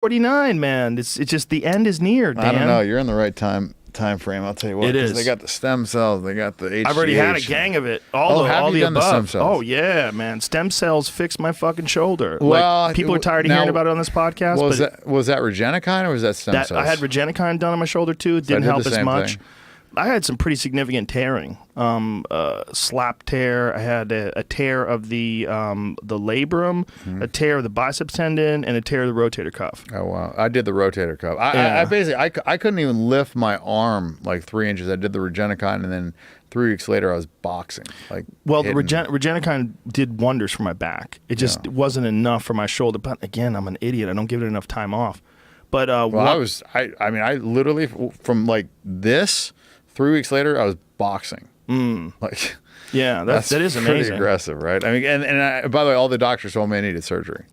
49, man. It's just the end is near, Dan. I don't know. You're in the right time frame. I'll tell you what. It is. They got the stem cells. They got the HGH. I've already had a gang of it. All have the you done above. the stem cells? Oh yeah, man. Stem cells fix my fucking shoulder. Well, like, people are tired of hearing about it on this podcast. Was that Regenikine or was that stem cells? I had Regenikine done on my shoulder too. It didn't help as much. Thing. I had some pretty significant tearing. Slap tear. I had a tear of the labrum, a tear of the biceps tendon, and a tear of the rotator cuff. Oh wow! I did the rotator cuff. I basically I couldn't even lift my arm like 3 inches. I did the Regenikine, and then 3 weeks later I was boxing. The Regenikine did wonders for my back. It just wasn't enough for my shoulder. But again, I'm an idiot. I don't give it enough time off. But I literally from like this. 3 weeks later, I was boxing. Like, yeah, that is amazing. Pretty aggressive, right? I mean, and by the way, all the doctors told me I needed surgery.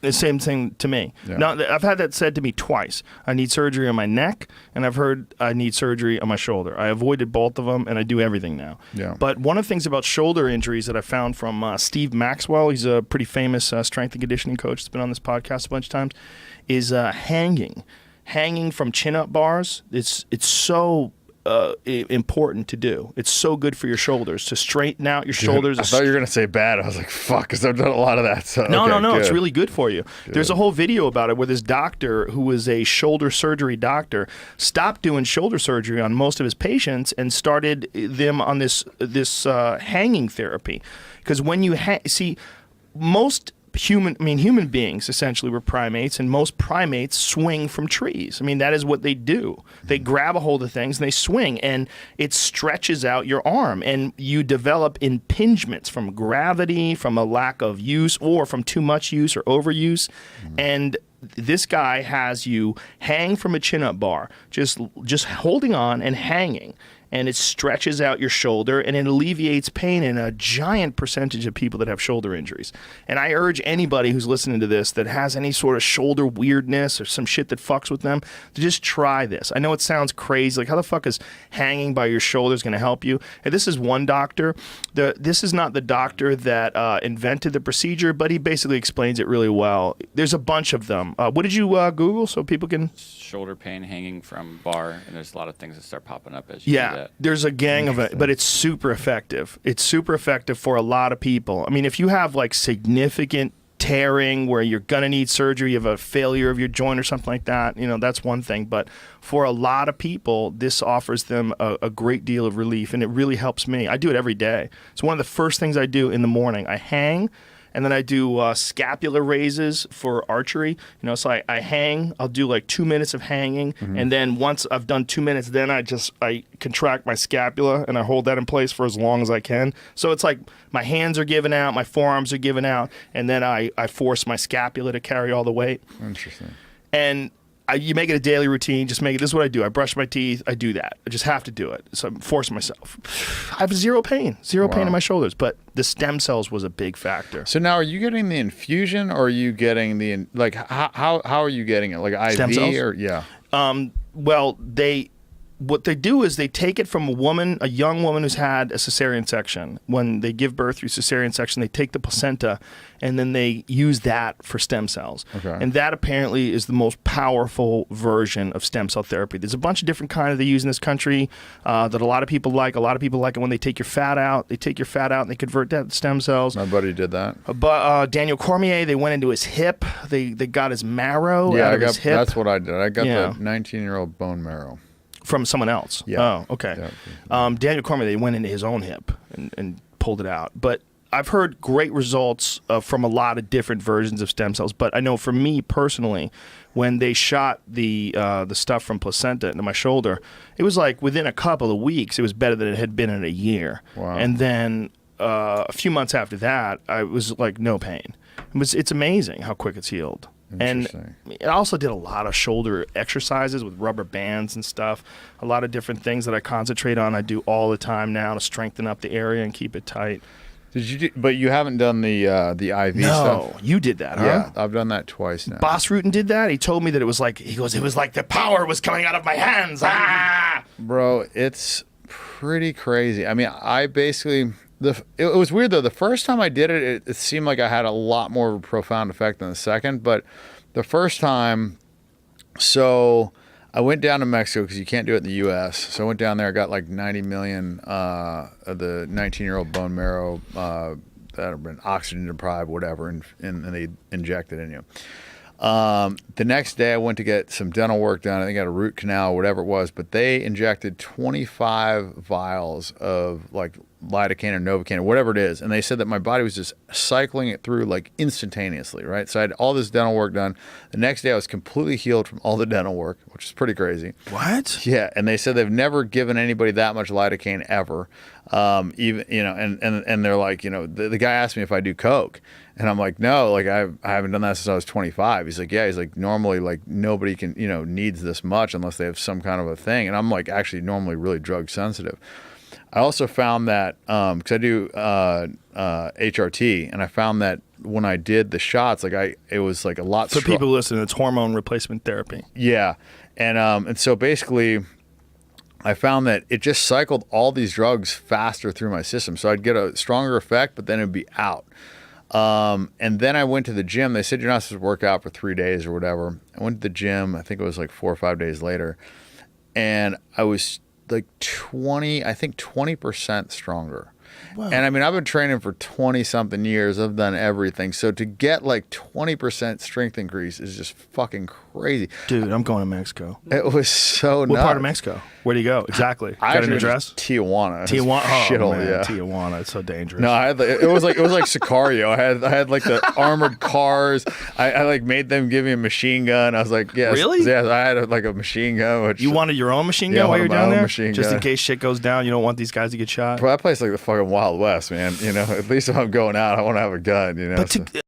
The same thing to me. Yeah. Now, I've had that said to me twice. I need surgery on my neck, and I've heard I need surgery on my shoulder. I avoided both of them, and I do everything now. Yeah. But one of the things about shoulder injuries that I found from Steve Maxwell, he's a pretty famous strength and conditioning coach that's been on this podcast a bunch of times, is hanging. Hanging from chin-up bars. It's so important to do. It's so good for your shoulders to straighten out your shoulders. I thought you were going to say bad. I was like, fuck, because I've done a lot of that. So, no, good. It's really good for you. Good. There's a whole video about it where this doctor, who was a shoulder surgery doctor, stopped doing shoulder surgery on most of his patients and started them on this hanging therapy. Because when you see human beings essentially were primates, and most primates swing from trees. I mean, that is what they do. They grab a hold of things and they swing, and it stretches out your arm, and you develop impingements from gravity, from a lack of use, or from too much use or overuse. And this guy has you hang from a chin-up bar, just holding on and hanging. And it stretches out your shoulder, and it alleviates pain in a giant percentage of people that have shoulder injuries. And I urge anybody who's listening to this that has any sort of shoulder weirdness or some shit that fucks with them to just try this. I know it sounds crazy. Like, how the fuck is hanging by your shoulders going to help you? And this is one doctor. This is not the doctor that invented the procedure, but he basically explains it really well. There's a bunch of them. What did you Google so people can... Shoulder pain hanging from bar, and there's a lot of things that start popping up as you do that. There's a gang of it, but it's super effective. It's super effective for a lot of people. I mean, if you have like significant tearing where you're going to need surgery, you have a failure of your joint or something like that, that's one thing. But for a lot of people, this offers them a great deal of relief, and it really helps me. I do it every day. It's one of the first things I do in the morning. I hang. And then I do scapular raises for archery. So I hang. I'll do like 2 minutes of hanging. And then once I've done 2 minutes, then I contract my scapula, and I hold that in place for as long as I can. So it's like my hands are given out, my forearms are given out, and then I force my scapula to carry all the weight. Interesting. And you make it a daily routine. Just make it. This is what I do. I brush my teeth. I do that. I just have to do it. So I'm forcing myself. I have zero pain in my shoulders. But the stem cells was a big factor. So now, are you getting the infusion, or are you getting how are you getting it? Like IV stem cells? or yeah? Well, what they do is they take it from a young woman who's had a cesarean section. When they give birth through cesarean section, they take the placenta, and then they use that for stem cells. Okay. And that apparently is the most powerful version of stem cell therapy. There's a bunch of different kinds they use in this country that a lot of people like. A lot of people like it when they take your fat out. They take your fat out and they convert that to stem cells. My buddy did that. But Daniel Cormier, they went into his hip. They got his marrow out of his hip. That's what I did. I got the 19-year-old bone marrow. From someone else? Yeah. Oh, okay. Yeah. Daniel Cormier, they went into his own hip and pulled it out. But I've heard great results from a lot of different versions of stem cells. But I know for me personally, when they shot the stuff from placenta into my shoulder, it was like within a couple of weeks, it was better than it had been in a year. Wow. And then a few months after that, I was like no pain. It's amazing how quick it's healed. And I also did a lot of shoulder exercises with rubber bands and stuff. A lot of different things that I concentrate on. I do all the time now to strengthen up the area and keep it tight. But you haven't done the IV stuff? No, you did that, huh? Yeah, I've done that twice now. Boss Rutan did that. He told me that it was like the power was coming out of my hands. Ah! Bro, it's pretty crazy. I mean, I basically... It was weird, though. The first time I did it, it seemed like I had a lot more of a profound effect than the second. But the first time, So I went down to Mexico because you can't do it in the U.S. So I went down there. I got like 90 million of the 19-year-old bone marrow that have been oxygen deprived, whatever, and they inject it in you. The next day I went to get some dental work done. I think I got a root canal, whatever it was, but they injected 25 vials of like lidocaine or Novocaine or whatever it is. And they said that my body was just cycling it through like instantaneously, right? So I had all this dental work done. The next day I was completely healed from all the dental work, which is pretty crazy. What? Yeah. And they said they've never given anybody that much lidocaine ever. Even, you know, and they're like, you know, the guy asked me if I do coke. And I'm like, no, like I haven't done that since I was 25. He's like, yeah. He's like, normally, like nobody can, you know, needs this much unless they have some kind of a thing. And I'm like, actually, normally really drug sensitive. I also found that because I do HRT, and I found that when I did the shots, like it was like a lot. For people listening, it's hormone replacement therapy. Yeah, and so basically, I found that it just cycled all these drugs faster through my system. So I'd get a stronger effect, but then it'd be out. And then I went to the gym. They said you're not supposed to work out for 3 days or whatever. I went to the gym. I think it was like 4 or 5 days later, and I was like 20% stronger. Wow. And I mean, I've been training for 20 something years. I've done everything. So to get like 20% strength increase is just fucking crazy. Dude, I'm going to Mexico. It was so nuts. What part of Mexico? Where do you go? Exactly. Got an address? Tijuana. Tijuana. Oh, Shithole, man. yeah. Tijuana. It's so dangerous. No, I had it was like Sicario. I had like the armored cars. I like made them give me a machine gun. I was like, yes, really? Yes, I had like a machine gun. Which, you wanted your own machine gun yeah, while you're down there, just in case shit goes down. You don't want these guys to get shot. Bro, that place like the fucking Wild West, man. You know, at least if I'm going out, I want to have a gun. You know. But so.